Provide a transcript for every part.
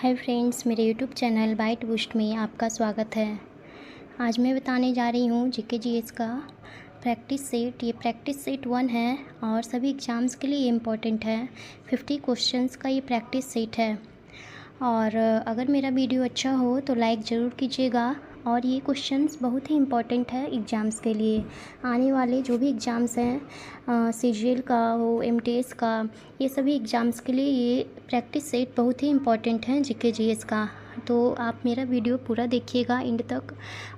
Hi friends, मेरे YouTube channel bite boost में आपका स्वागत है। आज मैं बताने जा रही हूँ जीके जीएस का प्रैक्टिस सेट। ये प्रैक्टिस सेट 1 है और सभी एग्ज़ाम्स के लिए ये इम्पोर्टेंट है। 50 क्वेश्चंस का ये प्रैक्टिस सेट है। और अगर मेरा वीडियो अच्छा हो तो लाइक ज़रूर कीजिएगा। और ये क्वेश्चंस बहुत ही इम्पोर्टेंट है एग्ज़ाम्स के लिए। आने वाले जो भी एग्ज़ाम्स हैं, सीजीएल का हो, एमटीएस का, ये सभी एग्ज़ाम्स के लिए ये प्रैक्टिस सेट बहुत ही इम्पोर्टेंट है जीके जीएस का। तो आप मेरा वीडियो पूरा देखिएगा एंड तक।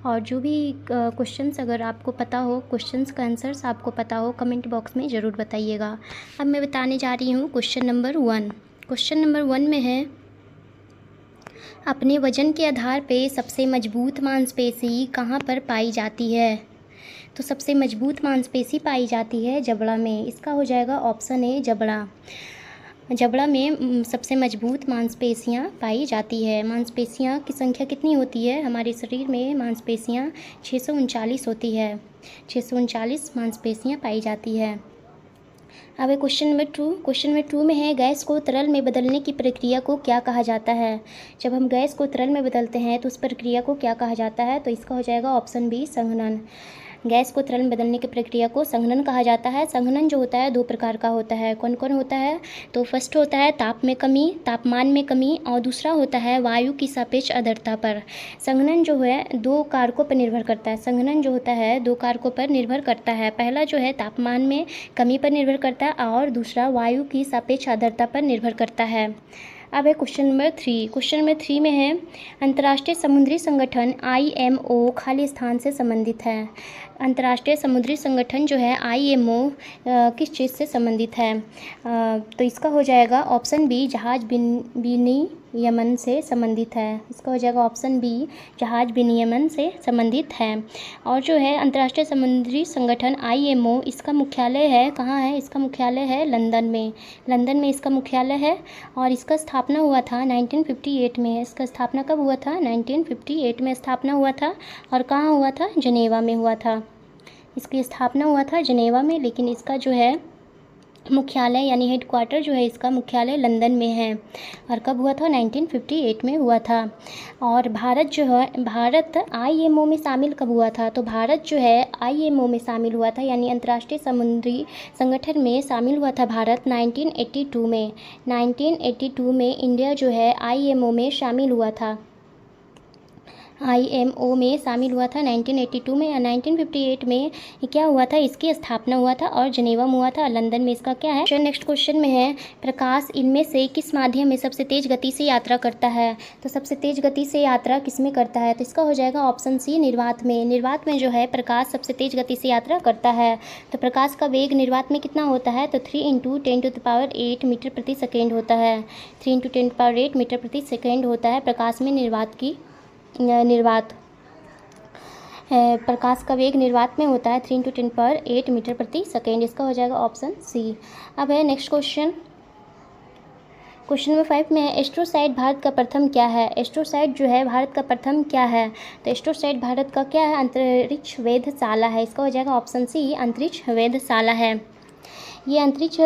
और जो भी क्वेश्चंस अगर आपको पता हो, क्वेश्चंस का आंसर्स आपको पता हो, कमेंट बॉक्स में ज़रूर बताइएगा। अब मैं बताने जा रही हूँ क्वेश्चन नंबर 1। क्वेश्चन नंबर 1 में है, अपने वजन के आधार पे सबसे मजबूत मांसपेशी कहाँ पर पाई जाती है? तो सबसे मजबूत मांसपेशी पाई जाती है जबड़ा में। इसका हो जाएगा ऑप्शन ए जबड़ा। जबड़ा में सबसे मजबूत मांसपेशियाँ पाई जाती है। मांसपेशियाँ की संख्या कितनी होती है? हमारे शरीर में मांसपेशियाँ 639 होती है। 639 मांसपेशियाँ पाई जाती है। अब है क्वेश्चन नंबर 2। क्वेश्चन नंबर 2 में है, गैस को तरल में बदलने की प्रक्रिया को क्या कहा जाता है? जब हम गैस को तरल में बदलते हैं तो उस प्रक्रिया को क्या कहा जाता है? तो इसका हो जाएगा ऑप्शन बी संघनन। गैस को तरल में बदलने की प्रक्रिया को संघनन कहा जाता है। संघनन जो होता है 2 प्रकार का होता है। कौन कौन होता है? तो फर्स्ट होता है तापमान में कमी, और दूसरा होता है वायु की सापेक्ष आर्द्रता पर। संघनन जो है 2 कारकों पर निर्भर करता है। संघनन जो होता है 2 कारकों पर निर्भर करता है। पहला जो है तापमान में कमी पर निर्भर करता है और दूसरा वायु की सापेक्ष आर्द्रता पर निर्भर करता है। अब है क्वेश्चन नंबर 3। क्वेश्चन नंबर 3 में है, अंतर्राष्ट्रीय समुद्री संगठन IMO खाली स्थान से संबंधित है। अंतर्राष्ट्रीय समुद्री संगठन जो है IMO किस चीज़ से संबंधित है? तो इसका हो जाएगा ऑप्शन बी जहाज विनियमन से संबंधित है। इसका हो जाएगा ऑप्शन बी जहाज विनियमन से संबंधित है। और जो है अंतर्राष्ट्रीय समुद्री संगठन IMO, इसका मुख्यालय है कहाँ है? इसका मुख्यालय है लंदन में। लंदन में इसका मुख्यालय है और इसका स्थापना हुआ था 1958 में। इसका स्थापना कब हुआ था? 1958 में स्थापना हुआ था। और कहाँ हुआ था? जनेवा में हुआ था। इसकी स्थापना हुआ था जनेवा में, लेकिन इसका जो है मुख्यालय यानी हेडक्वार्टर जो है इसका मुख्यालय लंदन में है। और कब हुआ था? 1958 में हुआ था। और भारत जो है, भारत IMO में शामिल कब हुआ था? तो भारत जो है IMO में शामिल हुआ था, यानी अंतर्राष्ट्रीय समुद्री संगठन में शामिल हुआ था भारत 1982 में। 1982 में इंडिया जो है IMO में शामिल हुआ था। IMO में शामिल हुआ था 1982 में। या 1958 में क्या हुआ था? इसकी स्थापना हुआ था और जनेवा में हुआ था, लंदन में इसका क्या है? नेक्स्ट क्वेश्चन में है, प्रकाश इनमें से किस माध्यम में सबसे तेज गति से यात्रा करता है? तो सबसे तेज गति से यात्रा किस में करता है? तो इसका हो जाएगा ऑप्शन सी निर्वात में। निर्वात में जो है प्रकाश सबसे तेज गति से यात्रा करता है। तो प्रकाश का वेग निर्वात में कितना होता है? तो 3 × 10⁸ मीटर प्रति सेकेंड होता है। 3 × 10⁸ मीटर प्रति सेकेंड होता है प्रकाश में प्रकाश का वेग निर्वात में होता है 3 × 10⁸ मीटर प्रति सेकेंड। इसका हो जाएगा ऑप्शन सी। अब है नेक्स्ट क्वेश्चन। क्वेश्चन नंबर 5 में है, एस्ट्रोसाइट भारत का प्रथम क्या है? एस्ट्रोसाइट जो है भारत का प्रथम क्या है? तो एस्ट्रोसाइट भारत का क्या है? अंतरिक्ष वेधशाला है। इसका हो जाएगा ऑप्शन सी अंतरिक्ष वेधशाला है। ये अंतरिक्ष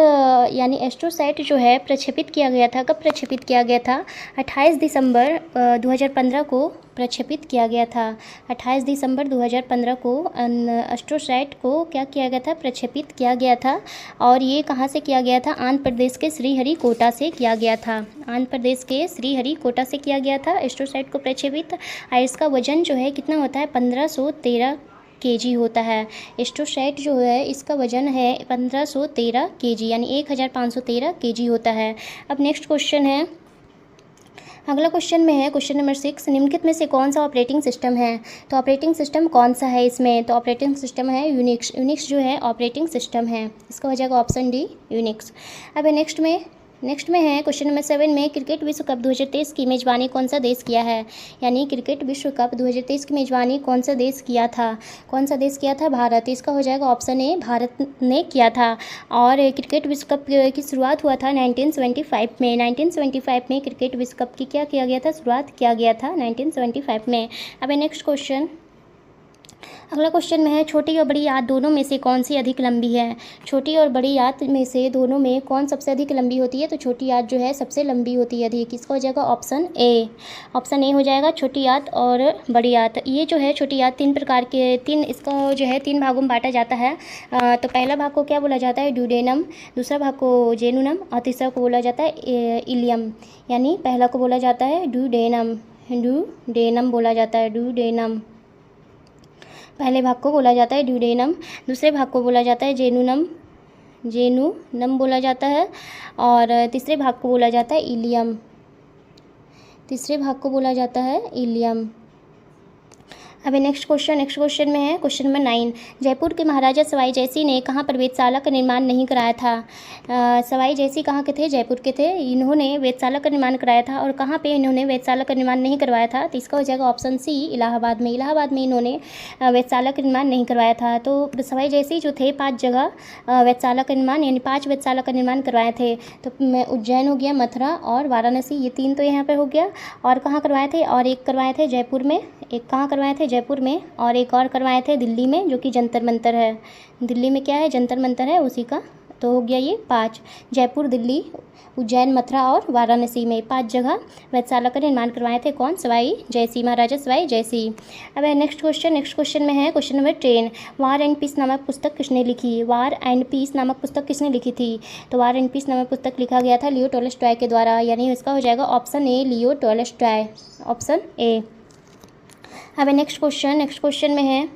यानी एस्ट्रोसाइट जो है प्रक्षेपित किया गया था। कब प्रक्षेपित किया गया था? 28 दिसंबर 2015 को प्रक्षेपित किया गया था। 28 दिसंबर 2015 को एस्ट्रोसाइट को क्या किया गया था? प्रक्षेपित किया गया था। और ये कहाँ से किया गया था? आंध्र प्रदेश के श्रीहरिकोटा से किया गया था। आंध्र प्रदेश के श्रीहरिकोटा से किया गया था एस्ट्रोसाइट को प्रक्षेपित। और इसका वजन जो है कितना होता है? 1513 kg होता है। एस्ट्रोसाइट जो है इसका वजन है 1513 kg, यानी 1513 kg होता है। अब नेक्स्ट क्वेश्चन है, अगला क्वेश्चन में है क्वेश्चन नंबर 6, निम्नलिखित में से कौन सा ऑपरेटिंग सिस्टम है? तो ऑपरेटिंग सिस्टम कौन सा है इसमें? तो ऑपरेटिंग सिस्टम है यूनिक्स। यूनिक्स जो है ऑपरेटिंग सिस्टम है। इसका हो जाएगा ऑप्शन डी यूनिक्स। अब नेक्स्ट में है क्वेश्चन नंबर 7 में, क्रिकेट विश्व कप 2023 की मेज़बानी कौन सा देश किया है? यानी क्रिकेट विश्व कप 2023 की मेज़बानी कौन सा देश किया था? कौन सा देश किया था? भारत। इसका हो जाएगा ऑप्शन ए भारत ने किया था। और क्रिकेट विश्व कप की शुरुआत हुआ था 1975 में। 1975 में क्रिकेट विश्व कप की क्या किया गया था? शुरुआत किया गया था 1975 में। अब नेक्स्ट क्वेश्चन, अगला क्वेश्चन में है, छोटी और बड़ी याद दोनों में से कौन सी अधिक लंबी है। छोटी और बड़ी याद में से दोनों में कौन सबसे अधिक लंबी होती है। तो छोटी याद जो है सबसे लंबी होती है अधिक। इसका हो जाएगा ऑप्शन ए। ऑप्शन ए हो जाएगा, छोटी याद और बड़ी याद। ये जो है छोटी याद तीन प्रकार के, इसका जो है तीन भागों में बांटा जाता है। तो पहला भाग को क्या बोला जाता है, ड्यूडेनम। दूसरा भाग को जेनुनम और तीसरा को बोला जाता है इलियम। यानी पहला को बोला जाता है ड्यूडेनम, ड्यूडेनम बोला जाता है, ड्यूडेनम। पहले भाग को बोला जाता है ड्यूडेनम, दूसरे भाग को बोला जाता है जेनुनम, जेनुनम बोला जाता है, और तीसरे भाग को बोला जाता है इलियम, तीसरे भाग को बोला जाता है इलियम। अभी नेक्स्ट क्वेश्चन में है क्वेश्चन नंबर 9। जयपुर के महाराजा सवाई जयसिंह ने कहाँ पर वेधशाला का निर्माण नहीं कराया था। सवाई जयसिंह कहाँ के थे, जयपुर के थे। इन्होंने वेधशाला का निर्माण कराया था, और कहाँ पे इन्होंने वेधशाला का निर्माण नहीं करवाया था। तो इसका हो जाएगा ऑप्शन सी, इलाहाबाद में। इलाहाबाद में इन्होंने वेधशाला का निर्माण नहीं करवाया था। तो सवाई जयसिंह जो थे 5 जगह वेधशाला का निर्माण, यानी 5 वेधशाला का निर्माण करवाए थे। तो उज्जैन हो गया, मथुरा और वाराणसी, ये 3 तो यहाँ पर हो गया। और कहाँ करवाए थे, और एक करवाए थे जयपुर में, एक कहाँ करवाए थे, जयपुर में, और एक और करवाए थे दिल्ली में, जो कि जंतर मंतर है। दिल्ली में क्या है, जंतर मंतर है, उसी का। तो हो गया ये 5, जयपुर, दिल्ली, उज्जैन, मथुरा और वाराणसी में 5 जगह वेधशाला का निर्माण करवाए थे। कौन, सवाई जयसिंह, महाराजा सवाई जयसिंह। अब नेक्स्ट क्वेश्चन में है question number 10। War and Peace नामक पुस्तक किसने लिखी। वार एंड पीस नामक पुस्तक किसने लिखी थी। तो वार एंड पीस नामक पुस्तक लिखा गया था लियो टॉल्स्टॉय के द्वारा, यानी इसका हो जाएगा option A, Leo Tolstoy, option A. अब नेक्स्ट क्वेश्चन में है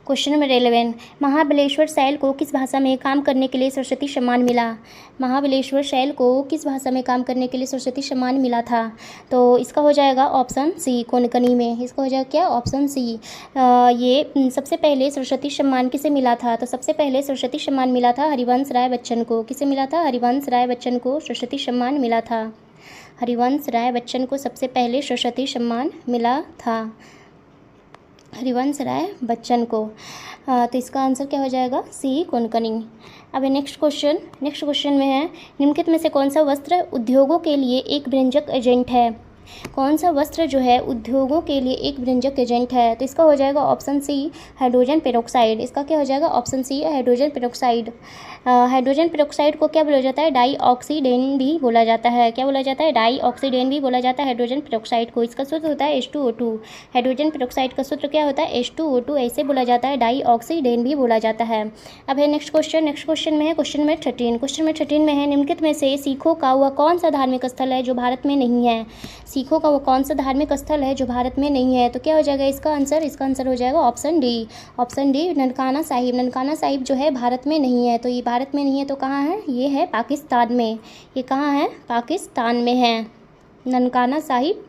क्वेश्चन नंबर 11। महाबलेश्वर शैल को किस भाषा में काम करने के लिए सरस्वती सम्मान मिला। महाबलेश्वर शैल को किस भाषा में काम करने के लिए सरस्वती सम्मान मिला था। तो इसका हो जाएगा ऑप्शन सी, कोंकणी में। इसका हो जाएगा क्या, ऑप्शन सी। ये सबसे पहले सरस्वती सम्मान किसे मिला था। तो सबसे पहले सरस्वती सम्मान मिला था हरिवंश राय बच्चन को। किसे मिला था, हरिवंश राय बच्चन को सरस्वती सम्मान मिला था। हरिवंश राय बच्चन को सबसे पहले सरस्वती सम्मान मिला था, हरिवंश राय बच्चन को। तो इसका आंसर क्या हो जाएगा, सी, कोंकणी। अब नेक्स्ट क्वेश्चन में है, निम्नलिखित में से कौन सा वस्त्र उद्योगों के लिए एक व्यंजक एजेंट है। कौन सा वस्त्र जो है उद्योगों के लिए एक व्यंजक एजेंट है। तो इसका हो जाएगा ऑप्शन सी, हाइड्रोजन पेरोक्साइड। इसका क्या हो जाएगा, option C, hydrogen peroxide. Hydrogen peroxide को क्या बोला जाता है, डाई ऑक्सीडेन भी बोला जाता है। क्या बोला जाता है, डाई ऑक्सीडेन भी बोला जाता है हाइड्रोजन पेरोक्साइड को। इसका सूत्र होता है H2O2। हाइड्रोजन पेरोक्साइड का सूत्र क्या होता है, H2O2, ऐसे बोला जाता है। डाई ऑक्सीडेन भी बोला जाता है। अब है नेक्स्ट क्वेश्चन में है क्वेश्चन नंबर 13। क्वेश्चन नंबर 13 में है, निम्नलिखित में से सिखों का वह कौन सा धार्मिक स्थल है जो भारत में नहीं है। सिखों का वो कौन सा धार्मिक स्थल है जो भारत में नहीं है। तो क्या हो जाएगा इसका आंसर हो जाएगा ऑप्शन डी, ननकाना साहिब। ननकाना साहिब जो है भारत में नहीं है। तो ये भारत में नहीं है तो कहाँ है, ये है पाकिस्तान में। ये कहाँ है, पाकिस्तान में है, ननकाना साहिब।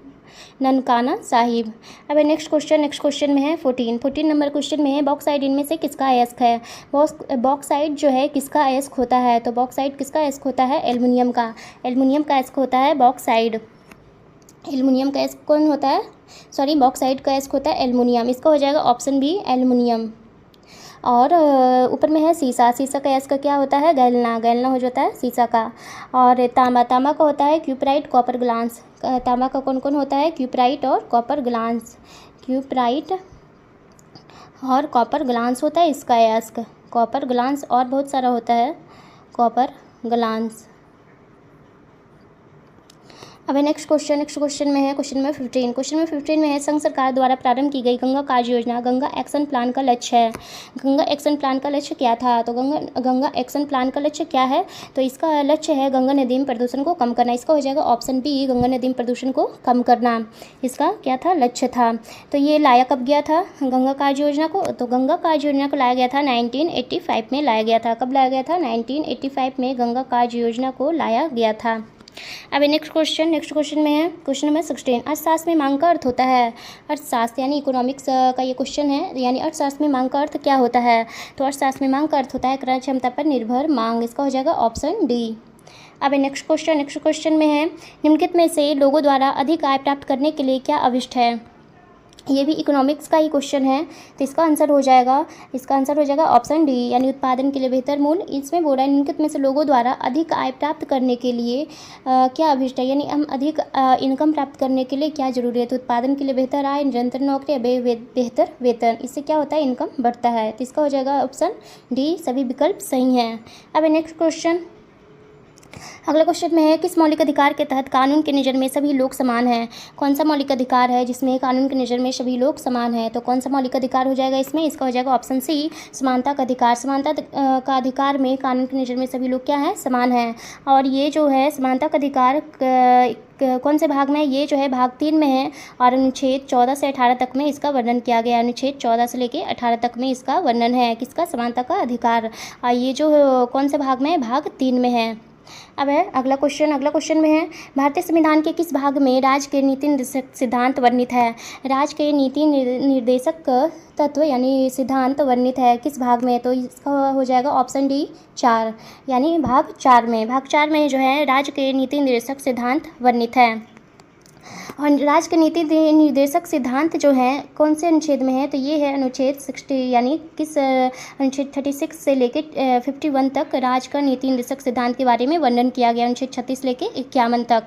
अब नेक्स्ट क्वेश्चन में है 14 नंबर क्वेश्चन में है, बॉक्साइड इनमें से किसका अयस्क है। बॉक्साइड जो है किसका अयस्क होता है। तो बॉक्साइड किसका अयस्क होता है, एल्युमिनियम का। एल्युमिनियम का अयस्क होता है बॉक्साइड। एल्युमिनियम का अयस्क कौन होता है, सॉरी, बॉक्साइड का अयस्क होता है एल्युमिनियम। इसका हो जाएगा ऑप्शन बी, एल्युमिनियम। और ऊपर में है सीसा। सीसा का अयस्क क्या होता है, गैलना हो जाता है सीसा का। और तांबा का होता है क्यूपराइट, कॉपर ग्लास। तांबा का कौन कौन होता है, क्यूपराइट और कॉपर ग्लास। क्यूपराइट और कॉपर ग्लास होता है इसका अयस्क। कॉपर ग्लास और बहुत सारा होता है, कॉपर ग्लास। अब नेक्स्ट क्वेश्चन में है क्वेश्चन नंबर 15। क्वेश्चन नंबर 15 में है, संघ सरकार द्वारा प्रारंभ की गई गंगा कार्य योजना, गंगा एक्शन प्लान का लक्ष्य है। गंगा एक्शन प्लान का लक्ष्य क्या था। तो गंगा एक्शन प्लान का लक्ष्य क्या है। तो इसका लक्ष्य है गंगा नदी में प्रदूषण को कम करना। इसका हो जाएगा ऑप्शन बी, गंगा नदी में प्रदूषण को कम करना, इसका क्या था, लक्ष्य था। तो ये लाया कब गया था गंगा कार्य योजना को। तो गंगा कार्य योजना को लाया गया था 1985 में लाया गया था। कब लाया गया था, 1985 में गंगा कार्य योजना को लाया गया था। अब नेक्स्ट क्वेश्चन में है क्वेश्चन नंबर 16। अर्थशास्त्र में मांग का अर्थ होता है। अर्थशास्त्र यानी इकोनॉमिक्स का ये क्वेश्चन है, यानी अर्थशास्त्र में मांग का अर्थ क्या होता है। तो अर्थशास्त्र में मांग का अर्थ होता है क्रय क्षमता पर निर्भर मांग। इसका हो जाएगा ऑप्शन डी। अब नेक्स्ट क्वेश्चन में है, निम्नलिखित में से लोगों द्वारा अधिक आय प्राप्त करने के लिए क्या अभिष्ट है। ये भी इकोनॉमिक्स का ही क्वेश्चन है, तो इसका आंसर हो जाएगा ऑप्शन डी, यानी उत्पादन के लिए बेहतर मूल्य। इसमें बोल रहा है निम्नलिखित में से लोगों द्वारा अधिक आय प्राप्त करने के लिए क्या अभिष्ट है, यानी हम अधिक इनकम प्राप्त करने के लिए क्या जरूरी है। तो उत्पादन के लिए बेहतर आय, निरंतर नौकरी, बेहतर वेतन, इससे क्या होता है, इनकम बढ़ता है। तो इसका हो जाएगा ऑप्शन डी, सभी विकल्प सही हैं। अब नेक्स्ट क्वेश्चन, अगला क्वेश्चन में है किस मौलिक अधिकार के तहत कानून की नज़र में सभी लोग समान हैं। कौन सा मौलिक अधिकार है जिसमें कानून की नज़र में सभी लोग समान हैं। तो कौन सा मौलिक अधिकार हो जाएगा इसमें, इसका हो जाएगा ऑप्शन सी, समानता का अधिकार। समानता का अधिकार में कानून की नज़र में सभी लोग क्या है, समान हैं। और ये जो है समानता का अधिकार कौन से भाग में है, ये जो है भाग 3 में है और अनुच्छेद 14 से 18 तक में इसका वर्णन किया गया। अनुच्छेद 14 से लेकर 18 तक में इसका वर्णन है किसका, समानता का अधिकार। और ये जो कौन से भाग में है, भाग 3 में है। अब है अगला क्वेश्चन में है भारतीय संविधान के किस भाग में राज्य के नीति निर्देशक सिद्धांत वर्णित है। राज्य के नीति निर्देशक तत्व यानी सिद्धांत वर्णित है किस भाग में, तो इसका हो जाएगा ऑप्शन डी 4, यानी भाग 4 में। भाग 4 में जो है राज्य के नीति निर्देशक सिद्धांत वर्णित है। और राज्य के नीति निर्देशक सिद्धांत जो है कौन से अनुच्छेद में है, तो ये है अनुच्छेद 60, यानी किस अनुच्छेद 36 से लेकर 51 तक राज्य का नीति निर्देशक सिद्धांत के बारे में वर्णन किया गया, अनुच्छेद 36 लेकर 51 तक।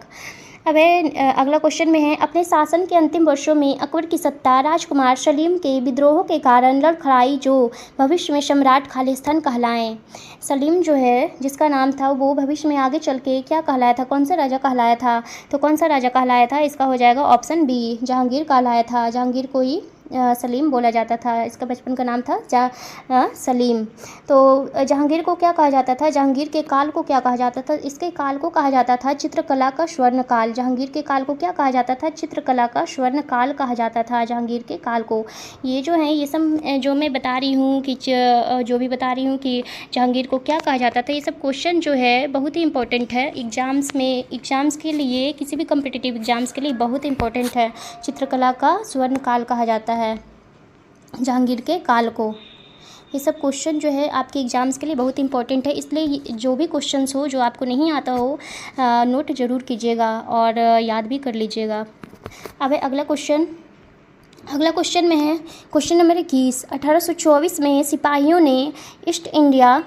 अब है अगला क्वेश्चन में है अपने शासन के अंतिम वर्षों में अकबर की सत्ता राजकुमार सलीम के विद्रोहों के कारण लड़खड़ाई जो भविष्य में सम्राट खालिस्तान कहलाएं। सलीम जो है जिसका नाम था वो भविष्य में आगे चल के क्या कहलाया था, कौन सा राजा कहलाया था। तो कौन सा राजा कहलाया था, इसका हो जाएगा ऑप्शन बी, जहांगीर कहलाया था। जहांगीर को ही सलीम बोला जाता था, इसका बचपन का नाम था सलीम। तो जहांगीर को क्या कहा जाता था, जहांगीर के काल को क्या कहा जाता था, इसके काल को कहा जाता था चित्रकला का स्वर्ण काल। जहांगीर के काल को क्या कहा जाता था, चित्रकला का स्वर्ण काल कहा जाता था जहांगीर के काल को। ये जो है ये सब जो मैं बता रही हूँ कि जो भी बता रही हूँ कि जहांगीर को क्या कहा जाता था, ये सब क्वेश्चन जो है बहुत ही इंपॉर्टेंट है एग्ज़ाम्स के लिए, किसी भी कम्पिटिटिव एग्ज़ाम्स के लिए बहुत इंपॉर्टेंट है। चित्रकला का स्वर्ण काल कहा जाता है जहांगीर के काल को। ये सब क्वेश्चन जो है आपके एग्ज़ाम्स के लिए बहुत इंपॉर्टेंट है, इसलिए जो भी क्वेश्चंस हो जो आपको नहीं आता हो नोट ज़रूर कीजिएगा और याद भी कर लीजिएगा। अब है अगला क्वेश्चन में है क्वेश्चन नंबर 21। 1824 में सिपाहियों ने ईस्ट इंडिया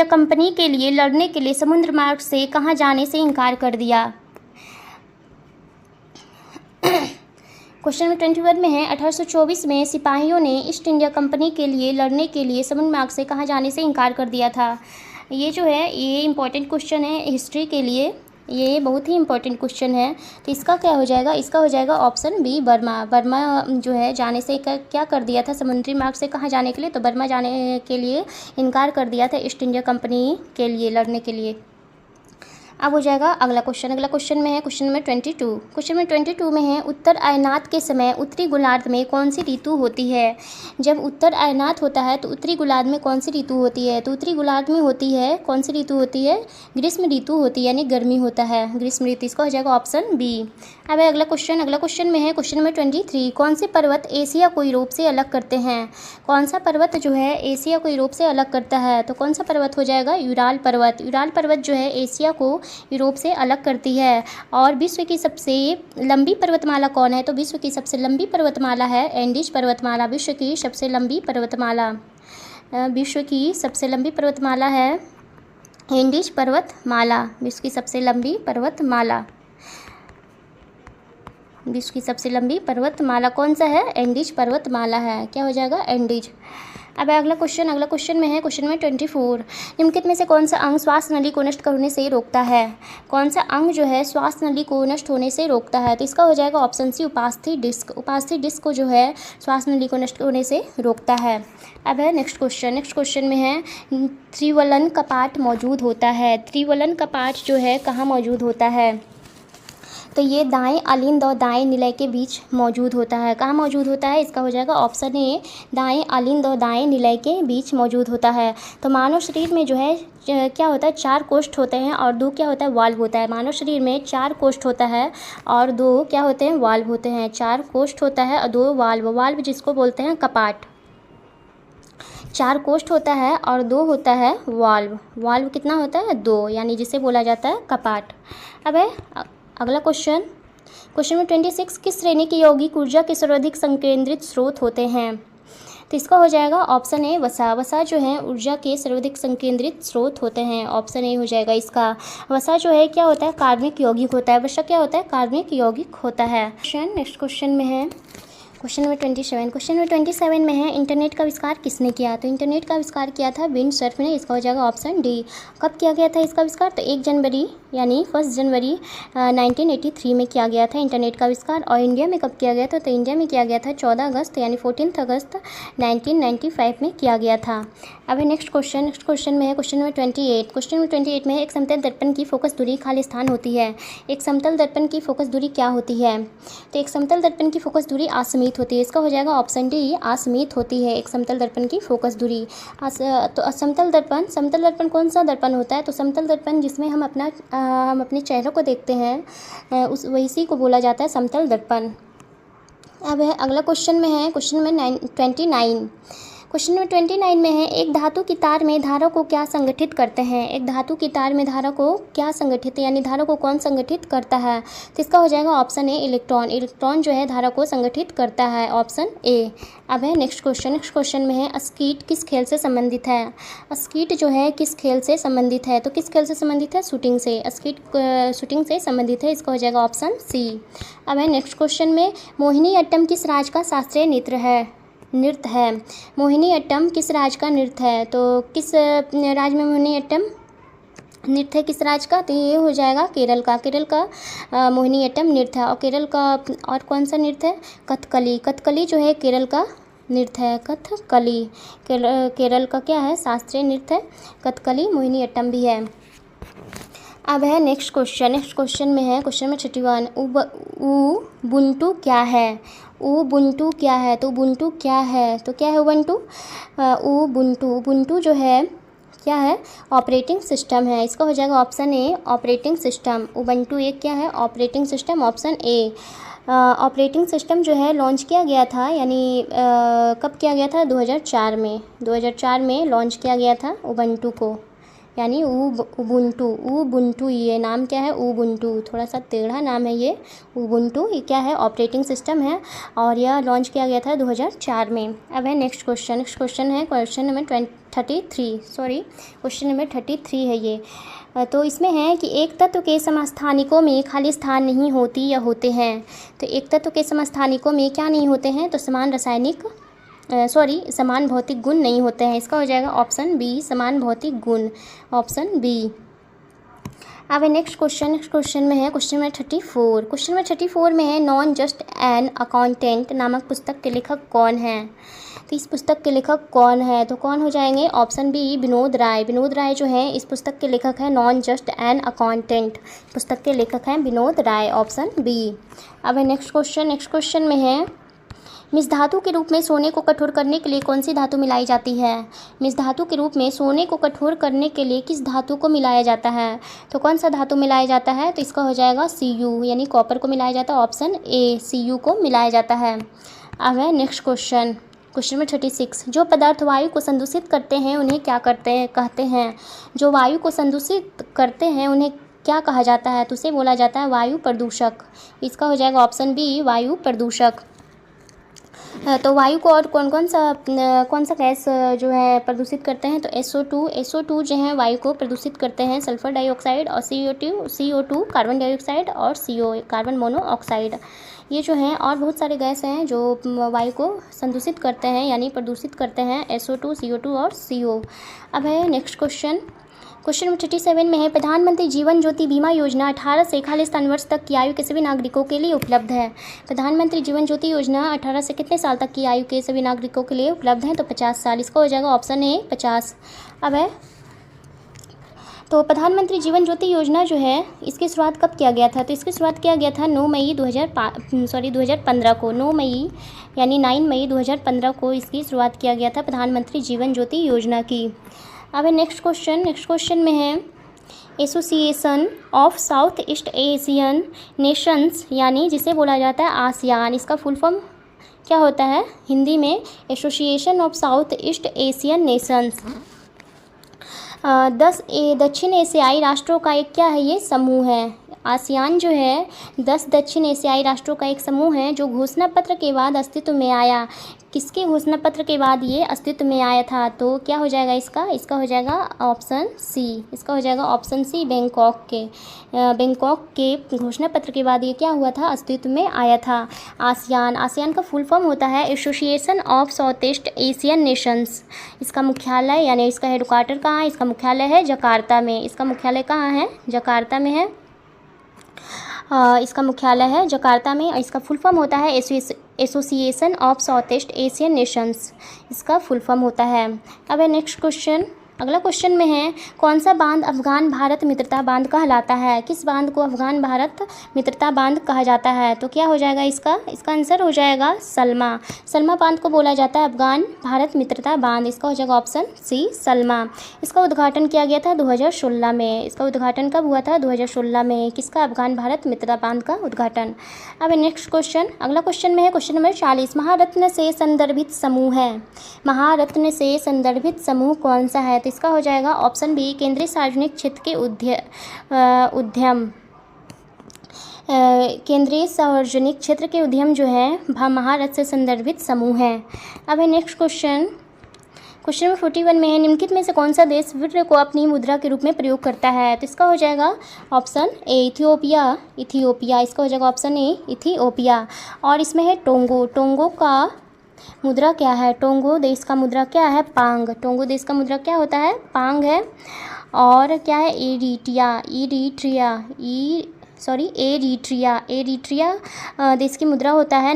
कंपनी के लिए लड़ने के लिए समुद्र मार्ग से कहाँ जाने से इनकार कर दिया। क्वेश्चन नंबर 21 में है 1824 में सिपाहियों ने ईस्ट इंडिया कंपनी के लिए लड़ने के लिए समुद्र मार्ग से कहाँ जाने से इनकार कर दिया था। ये जो है ये इंपॉर्टेंट क्वेश्चन है हिस्ट्री के लिए, ये बहुत ही इंपॉर्टेंट क्वेश्चन है। तो इसका क्या हो जाएगा, इसका हो जाएगा ऑप्शन बी, बर्मा जो है जाने से क्या कर दिया था, समुद्री मार्ग से कहाँ जाने के लिए, तो बर्मा जाने के लिए इनकार कर दिया था ईस्ट इंडिया कंपनी के लिए लड़ने के लिए। अब हो जाएगा अगला क्वेश्चन में है क्वेश्चन नंबर 22। क्वेश्चन नंबर 22 में है उत्तर आयनात के समय उत्तरी गोलार्ध में कौन सी ऋतु होती है। जब उत्तर आयनात होता है तो उत्तरी गोलार्ध में कौन सी ऋतु होती है, तो उत्तरी गोलार्ध में होती है कौन सी ऋतु होती है, ग्रीष्म ऋतु होती है, यानी गर्मी होता है, ग्रीष्म ऋतु। इसका हो जाएगा ऑप्शन बी। अब अगला क्वेश्चन में है क्वेश्चन नंबर 23। कौन से पर्वत एशिया को यूरोप से अलग करते हैं। कौन सा पर्वत जो है एशिया को यूरोप से अलग करता है, तो कौन सा पर्वत हो जाएगा, यूराल पर्वत। यूराल पर्वत जो है एशिया को यूरोप से अलग करती है। और विश्व की सबसे लंबी पर्वतमाला कौन है, तो विश्व की सबसे लंबी पर्वतमाला है एंडीज पर्वतमाला। विश्व की सबसे लंबी पर्वतमाला है एंडीज पर्वतमाला। विश्व की सबसे लंबी पर्वतमाला कौन सा है, एंडीज पर्वतमाला है। क्या हो जाएगा, एंडीज। अब अगला क्वेश्चन में है क्वेश्चन में 24। निम्नलिखित में से कौन सा अंग श्वास नली को नष्ट होने से रोकता है। कौन सा अंग जो है श्वास नली को नष्ट होने से रोकता है, तो इसका हो जाएगा ऑप्शन सी, उपास्थि डिस्क। उपास्थि डिस्क को जो है श्वास नली को नष्ट होने से रोकता है। अब है नेक्स्ट क्वेश्चन में है त्रिवलन कपाट मौजूद होता है। त्रिवलन कपाट जो है कहाँ मौजूद होता है, तो ये दाएं अलिंद और दाएं निलय के बीच मौजूद होता है। कहाँ मौजूद होता है, इसका हो जाएगा ऑप्शन ए, दाएं अलिंद और दाएं निलय के बीच मौजूद होता है। तो मानव शरीर में जो है क्या होता है, 4 कोष्ठ होते हैं और 2 क्या होता है, वाल्व होता है। मानव शरीर में 4 कोष्ठ होता है और 2 क्या होते हैं, वाल्व होते हैं। 4 कोष्ठ होता है और 2 वाल्व जिसको बोलते हैं कपाट। 4 कोष्ठ होता है और 2 होता है कितना होता है, 2, यानी जिसे बोला जाता है कपाट। अब है अगला क्वेश्चन क्वेश्चन नंबर 26, किस श्रेणी के यौगिक ऊर्जा के सर्वाधिक संकेंद्रित स्रोत होते हैं? तो इसका हो जाएगा ऑप्शन ए वसा। वसा जो है ऊर्जा के सर्वाधिक संकेंद्रित स्रोत होते हैं। ऑप्शन ए हो जाएगा इसका। वसा जो है क्या होता है? कार्बनिक यौगिक होता है। वसा क्या होता है? कार्बनिक यौगिक होता है। नेक्स्ट क्वेश्चन में है क्वेश्चन नंबर 27। क्वेश्चन नंबर 27 में है इंटरनेट का आविष्कार किसने किया? तो इंटरनेट का आविष्कार किया था विंड सर्फ ने। इसका हो जाएगा ऑप्शन डी। कब किया गया था इसका आविष्कार? तो 1 जनवरी यानी 1 जनवरी 1983 में किया गया था इंटरनेट का आविष्कार। और इंडिया में कब किया गया था? तो इंडिया में किया गया था 14 अगस्त यानी 14 अगस्त 1995 में किया गया था। अब है नेक्स्ट क्वेश्चन में है क्वेश्चन नंबर 28। क्वेश्चन नंबर 28 में है एक समतल दर्पण की फोकस दूरी खाली स्थान होती है। एक समतल दर्पण की फोकस दूरी क्या होती है? तो एक समतल दर्पण की फोकस दूरी असीमित होती है। इसका हो जाएगा ऑप्शन डी, असीमित होती है एक समतल दर्पण की फोकस दूरी। तो समतल दर्पण कौन सा दर्पण होता है? तो समतल दर्पण जिसमें हम अपने चेहरे को देखते हैं वैसी को बोला जाता है समतल दर्पण। अब है अगला क्वेश्चन में है क्वेश्चन नंबर 29। क्वेश्चन नंबर 29 में है एक धातु की तार में धारा को क्या संगठित करते हैं? एक धातु की तार में धारा को क्या संगठित यानी धारा को कौन संगठित करता है? तो इसका हो जाएगा ऑप्शन ए इलेक्ट्रॉन। इलेक्ट्रॉन जो है धारा को संगठित करता है। Option A. अब है नेक्स्ट क्वेश्चन में है स्कीट किस खेल से संबंधित है? स्कीट जो है किस खेल से संबंधित है? तो किस खेल से संबंधित है? शूटिंग से। स्कीट शूटिंग से संबंधित है। इसका हो जाएगा ऑप्शन सी। अब है नेक्स्ट क्वेश्चन में मोहिनी अट्टम किस राज्य का शास्त्रीय नृत्य है? मोहिनी अट्टम किस राज्य का नृत्य है? तो किस राज्य में मोहिनी अट्टम नृत्य है किस राज्य का? तो ये हो जाएगा केरल का मोहिनी अट्टम नृत्य है। और केरल का और कौन सा नृत्य है? कथकली। कथकली जो है केरल का नृत्य है। कथकली केरल का क्या है? शास्त्रीय नृत्य है कथकली। मोहिनी अट्टम भी है। अब है नेक्स्ट क्वेश्चन में है क्वेश्चन में 31 उबुंटू क्या है? उबुंटू क्या है? तो उबुंटू क्या है? तो क्या है उबुंटू? उबुंटू जो है क्या है? ऑपरेटिंग सिस्टम है। इसका हो जाएगा option A operating system. Ubuntu एक क्या है? Operating system. Option A. Operating system जो है लॉन्च किया गया था यानी कब किया गया था? 2004 में लॉन्च किया गया था उबुंटू को यानी उबुंटू। ये नाम क्या है? उबुंटू। थोड़ा सा टेढ़ा नाम है ये उबुंटू। ये क्या है? ऑपरेटिंग सिस्टम है और यह लॉन्च किया गया था 2004 में। अब है नेक्स्ट क्वेश्चन है क्वेश्चन नंबर 33 है ये। तो इसमें है कि एक तत्व के समस्थानिकों में खाली स्थान नहीं होती या होते हैं। तो एक तत्व के समस्थानिकों में क्या नहीं होते हैं? तो समान भौतिक गुण नहीं होते हैं। इसका हो जाएगा ऑप्शन बी समान भौतिक गुण। Option B. अब नेक्स्ट क्वेश्चन में है क्वेश्चन नंबर 34। क्वेश्चन नंबर 34 में है नॉन जस्ट एन अकाउंटेंट नामक पुस्तक के लेखक कौन है? तो इस पुस्तक के लेखक कौन है? तो कौन हो जाएंगे? Option B Vinod Rai. विनोद राय जो है इस पुस्तक के लेखक है नॉन जस्ट एन अकाउंटेंट पुस्तक के लेखक हैं विनोद राय। Option B. अब नेक्स्ट क्वेश्चन में है मिस धातु के रूप में सोने को कठोर करने के लिए कौन सी धातु मिलाई जाती है? मिस धातु के रूप में सोने को कठोर करने के लिए किस धातु को मिलाया जाता है? तो कौन सा धातु मिलाया जाता है? तो इसका हो जाएगा Cu यानी कॉपर को मिलाया जाता है। ऑप्शन ए Cu को मिलाया जाता है। अब है नेक्स्ट क्वेश्चन नंबर 36। जो पदार्थ वायु को संदूषित करते हैं उन्हें क्या कहते हैं? जो वायु को संदूषित करते हैं उन्हें क्या कहा जाता है? तो उसे बोला जाता है वायु प्रदूषक। इसका हो जाएगा ऑप्शन बी वायु प्रदूषक। तो वायु को और कौन सा गैस जो है प्रदूषित करते हैं? तो SO2 जो है वायु को प्रदूषित करते हैं। सल्फर डाइऑक्साइड और CO2 कार्बन डाइऑक्साइड और CO कार्बन मोनोऑक्साइड। ये जो हैं और बहुत सारे गैस हैं जो वायु को संदूषित करते हैं यानी प्रदूषित करते हैं। SO2 CO2 और CO। अब है नेक्स्ट क्वेश्चन नंबर 37 में है प्रधानमंत्री जीवन ज्योति बीमा योजना 18 से 41 वर्ष तक की आयु के सभी नागरिकों के लिए उपलब्ध है। प्रधानमंत्री जीवन ज्योति योजना 18 से कितने साल तक की आयु के सभी नागरिकों के लिए उपलब्ध है? तो 50 साल। इसका हो जाएगा ऑप्शन ए 50। अब है तो प्रधानमंत्री जीवन ज्योति योजना जो है इसकी शुरुआत कब किया गया था? तो इसकी शुरुआत किया गया था 9 मई 2015 को। 9 मई यानी 9 मई 2015 को इसकी शुरुआत किया गया था प्रधानमंत्री जीवन ज्योति योजना की। अब नेक्स्ट क्वेश्चन में है association of south east Asian Nations यानी जिसे बोला जाता है आसियान। इसका फुल फॉर्म क्या होता है हिंदी में? Association of south east Asian Nations. 10 दक्षिण एशियाई राष्ट्रों का एक क्या है? ये समूह है। आसियान जो है 10 दक्षिण एशियाई राष्ट्रों का एक समूह है जो घोषणा पत्र के बाद अस्तित्व में आया। किसके घोषणा पत्र के बाद ये अस्तित्व में आया था? तो क्या हो जाएगा इसका हो जाएगा ऑप्शन सी। इसका हो जाएगा ऑप्शन सी, बैंकॉक के घोषणा पत्र के बाद ये क्या हुआ था? अस्तित्व में आया था। आसियान का फुल फॉर्म होता है association of south east Asian Nations. इसका मुख्यालय यानी इसका हेडक्वार्टर कहाँ है? इसका मुख्यालय है जकार्ता में। इसका मुख्यालय कहाँ है? जकार्ता में है। इसका मुख्यालय है जकार्ता में। इसका फुल फॉर्म होता है association of south east Asian Nations. इसका फुल फॉर्म होता है। अब है नेक्स्ट क्वेश्चन। अगला क्वेश्चन में है कौन सा बांध अफगान भारत मित्रता बांध कहलाता है? किस बांध को अफगान भारत मित्रता बांध कहा जाता है? तो क्या हो जाएगा इसका आंसर हो जाएगा सल्मा बांध को बोला जाता है अफगान भारत मित्रता बांध। इसका हो जाएगा ऑप्शन सी, सल्मा। इसका उद्घाटन किया गया था 2016 में। इसका उद्घाटन कब हुआ था? 2016 में। किसका? अफगान भारत मित्रता बांध का उद्घाटन। अब नेक्स्ट क्वेश्चन। अगला क्वेश्चन में है क्वेश्चन नंबर 40। महारत्न से संदर्भित समूह है। महारत्न से संदर्भित समूह कौन सा है? तो इसका हो जाएगा ऑप्शन बी, केंद्रीय सार्वजनिक क्षेत्र के उद्यम। केंद्रीय सार्वजनिक क्षेत्र के उद्यम जो है महारत्न से संदर्भित समूह है। अब है नेक्स्ट क्वेश्चन। क्वेश्चन नंबर 41 में है निम्नलिखित में से कौन सा देश रुपये को अपनी मुद्रा के रूप में प्रयोग करता है? तो इसका हो जाएगा ऑप्शन ए, इथियोपिया। इसका हो जाएगा ऑप्शन ए, इथियोपिया। और इसमें है टोंगो का मुद्रा क्या है? टोंगो देश का मुद्रा क्या है? पांग। टोंगो देश का मुद्रा क्या होता है? पांग है। और क्या है? एरिट्रिया देश की मुद्रा होता है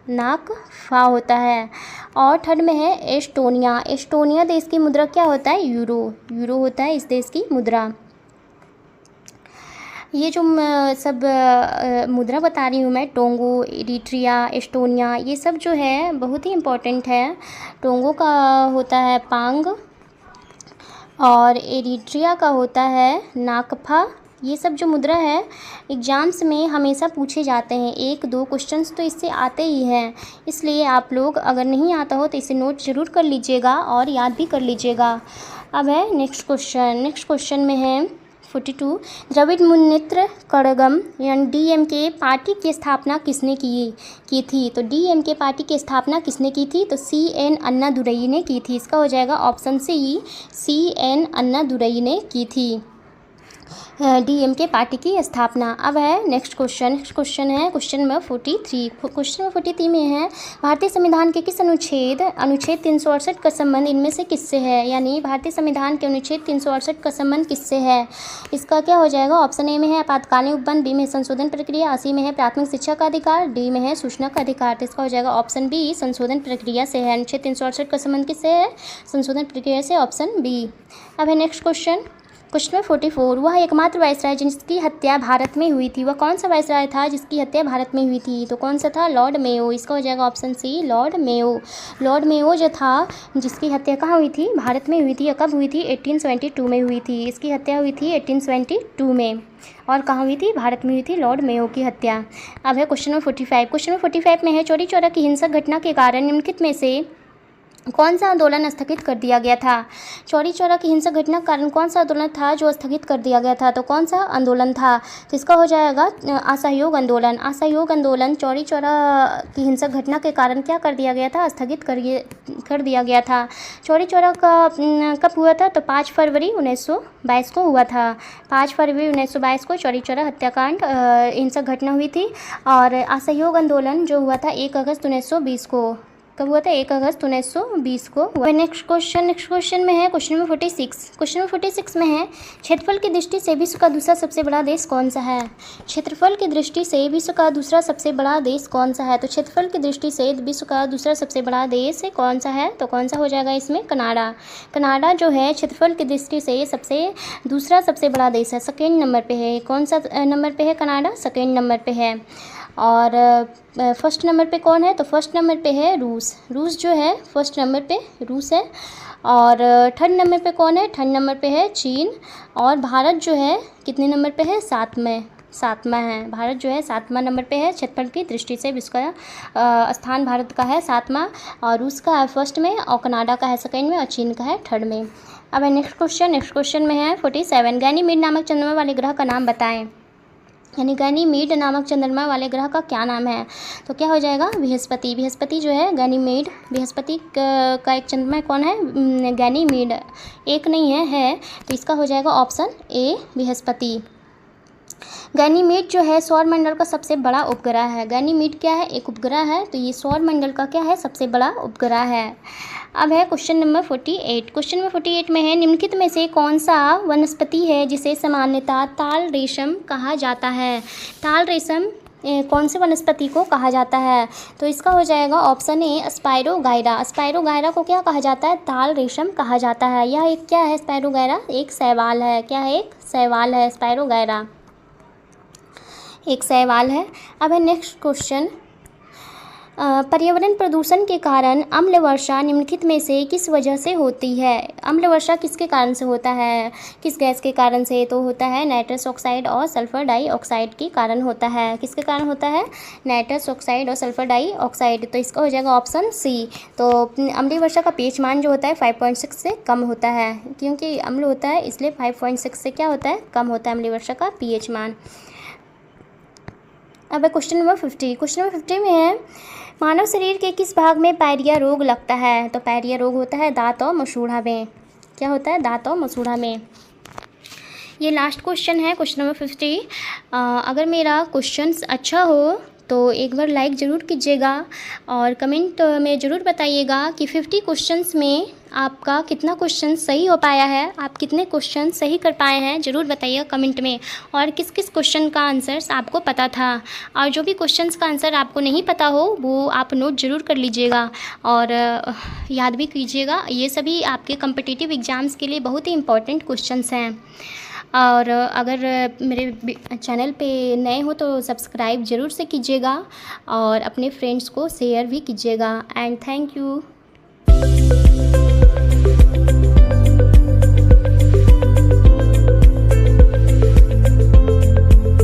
नाकफा होता है। और थर्ड में है एस्टोनिया देश की मुद्रा क्या होता है? यूरो होता है इस देश की मुद्रा। ये जो सब मुद्रा बता रही हूँ मैं, टोंगो, एरिट्रिया, एस्टोनिया, ये सब जो है बहुत ही इम्पोर्टेंट है। टोंगो का होता है पांग और एरिट्रिया का होता है नाकफा। ये सब जो मुद्रा है एग्ज़ाम्स में हमेशा पूछे जाते हैं। 1-2 क्वेश्चंस तो इससे आते ही हैं, इसलिए आप लोग अगर नहीं आता हो तो इसे नोट ज़रूर कर लीजिएगा और याद भी कर लीजिएगा। अब है नेक्स्ट क्वेश्चन में है 42। द्रविड़ मुन्नेत्र कड़गम यानी डीएमके पार्टी की स्थापना किसने की थी? तो डीएमके पार्टी की स्थापना किसने की थी? तो CN अन्नादुरई ने की थी। इसका हो जाएगा ऑप्शन सी, CN अन्नादुरई ने की थी डीएमके पार्टी की स्थापना। अब है नेक्स्ट क्वेश्चन है क्वेश्चन नंबर 43। क्वेश्चन नंबर 43 में है भारतीय संविधान के किस अनुच्छेद 368 का संबंध इनमें से किससे है? यानी भारतीय संविधान के अनुच्छेद 368 का संबंध किससे है? इसका क्या हो जाएगा? ऑप्शन ए में है आपातकालीन उपबंध, बी में संशोधन प्रक्रिया, सी में है प्राथमिक शिक्षा का अधिकार, डी में है सूचना का अधिकार। तो इसका हो जाएगा ऑप्शन बी, संशोधन प्रक्रिया से है। अनुच्छेद 368 का संबंध किससे है? संशोधन प्रक्रिया से, ऑप्शन बी। अब है नेक्स्ट क्वेश्चन में 44। वह एकमात्र वायसराय जिसकी हत्या भारत में हुई थी। वह कौन सा वायसराय था जिसकी हत्या भारत में हुई थी? तो कौन सा था? Lord Mayo. इसका हो जाएगा ऑप्शन सी, लॉर्ड मेयो जो था जिसकी हत्या कहाँ हुई थी? भारत में हुई थी। कब हुई थी? 1872 में हुई थी। इसकी हत्या हुई थी 1872 में। और कहाँ हुई थी? भारत में हुई थी लॉर्ड मेयो की हत्या। अब है क्वेश्चन नंबर 45। क्वेश्चन नंबर 45 में है चौरी चौरा की हिंसक घटना के कारण निम्नलिखित में से कौन सा आंदोलन स्थगित कर दिया गया था? चौरी चौरा की हिंसक घटना के कारण कौन सा आंदोलन था जो स्थगित कर दिया गया था? तो कौन सा आंदोलन था? तो इसका हो जाएगा असहयोग आंदोलन। चौरी चौरा की हिंसक घटना के कारण क्या कर दिया गया था? स्थगित कर दिया गया था। चौरी चौरा का कब हुआ था? तो 5 फरवरी 1922 को हुआ था। 5 फरवरी 1922 को चौरी चौरा हत्याकांड हिंसक घटना हुई थी। और असहयोग आंदोलन जो हुआ था 1 अगस्त 1920 को। कब हुआ था? 1 अगस्त 1920 को हुआ। नेक्स्ट क्वेश्चन में है क्वेश्चन नंबर 46 में है क्षेत्रफल की दृष्टि से विश्व का दूसरा सबसे बड़ा देश कौन सा है? क्षेत्रफल की दृष्टि से विश्व का दूसरा सबसे बड़ा देश कौन सा है? तो क्षेत्रफल की दृष्टि से विश्व का दूसरा सबसे बड़ा देश कौन सा है? तो कौन सा हो जाएगा इसमें? कनाडा जो है क्षेत्रफल की दृष्टि से दूसरा सबसे बड़ा देश है। सेकेंड नंबर पे है। कौन सा नंबर पे है? कनाडा सेकेंड नंबर पे है। और फर्स्ट नंबर पे कौन है? तो फर्स्ट नंबर पे है रूस जो है फर्स्ट नंबर पे रूस है। और थर्ड नंबर पे कौन है? थर्ड नंबर पे है चीन। और भारत जो है कितने नंबर पे है? सातवां है। भारत जो है 7वां नंबर पे है क्षेत्रफल की दृष्टि से। विश्व का स्थान भारत का है 7वां, और रूस का है फर्स्ट में, और कनाडा का है सेकेंड में, और चीन का है थर्ड में। अब है नेक्स्ट क्वेश्चन में है 47। गैनीमेड नामक चंद्रमा वाले ग्रह का नाम बताएं। यानी गैनीमेड नामक चंद्रमा वाले ग्रह का क्या नाम है? तो क्या हो जाएगा? बृहस्पति। बृहस्पति जो है गैनीमेड, बृहस्पति का एक चंद्रमा कौन है? गैनीमेड। एक नहीं है। तो इसका हो जाएगा ऑप्शन ए बृहस्पति। गैनीमेड जो है सौरमंडल का सबसे बड़ा उपग्रह है। गैनीमेड क्या है? एक उपग्रह है। तो ये सौरमंडल का क्या है? सबसे बड़ा उपग्रह है। अब है क्वेश्चन नंबर 48। क्वेश्चन नंबर 48 में है, निम्नलिखित में से कौन सा वनस्पति है जिसे सामान्यतः ताल रेशम कहा जाता है? ताल रेशम कौन से वनस्पति को कहा जाता है? तो इसका हो जाएगा ऑप्शन ए स्पाइरोगाइरा। स्पाइरोगाइरा को क्या कहा जाता है? ताल रेशम कहा जाता है। यह एक क्या है? स्पाइरोगाइरा एक शैवाल है। क्या है? एक शैवाल है। स्पाइरोगाइरा एक शैवाल है। अब है नेक्स्ट क्वेश्चन, पर्यावरण प्रदूषण के कारण अम्ल वर्षा निम्नलिखित में से किस वजह से होती है? अम्ल वर्षा किसके कारण से होता है? किस गैस के कारण से? तो होता है नाइट्रस ऑक्साइड और सल्फर डाइऑक्साइड के कारण होता है। किसके कारण होता है? नाइट्रस ऑक्साइड और सल्फर डाइऑक्साइड। तो इसका हो जाएगा ऑप्शन सी। तो अम्लीय वर्षा का pH मान जो होता है 5.6 से कम होता है, क्योंकि अम्ल होता है इसलिए 5.6 से क्या होता है? कम होता है अम्लीय वर्षा का pH मान। अब है क्वेश्चन नंबर 50। क्वेश्चन नंबर 50 में है, मानव शरीर के किस भाग में पायरिया रोग लगता है? तो पायरिया रोग होता है दांत और मसूड़ा में। क्या होता है? दांत और मसूड़ा में। ये लास्ट क्वेश्चन है, क्वेश्चन नंबर 50। अगर मेरा क्वेश्चन अच्छा हो तो एक बार लाइक ज़रूर कीजिएगा और कमेंट में ज़रूर बताइएगा कि 50 क्वेश्चंस में आपका कितना क्वेश्चन सही हो पाया है, आप कितने क्वेश्चन सही कर पाए हैं, ज़रूर बताइएगा कमेंट में। और किस किस क्वेश्चन का आंसर्स आपको पता था, और जो भी क्वेश्चंस का आंसर आपको नहीं पता हो वो आप नोट ज़रूर कर लीजिएगा और याद भी कीजिएगा। ये सभी आपके कम्पिटिटिव एग्ज़ाम्स के लिए बहुत ही इम्पॉर्टेंट क्वेश्चंस हैं। और अगर मेरे चैनल पे नए हो तो सब्सक्राइब ज़रूर से कीजिएगा और अपने फ्रेंड्स को शेयर भी कीजिएगा। And thank you.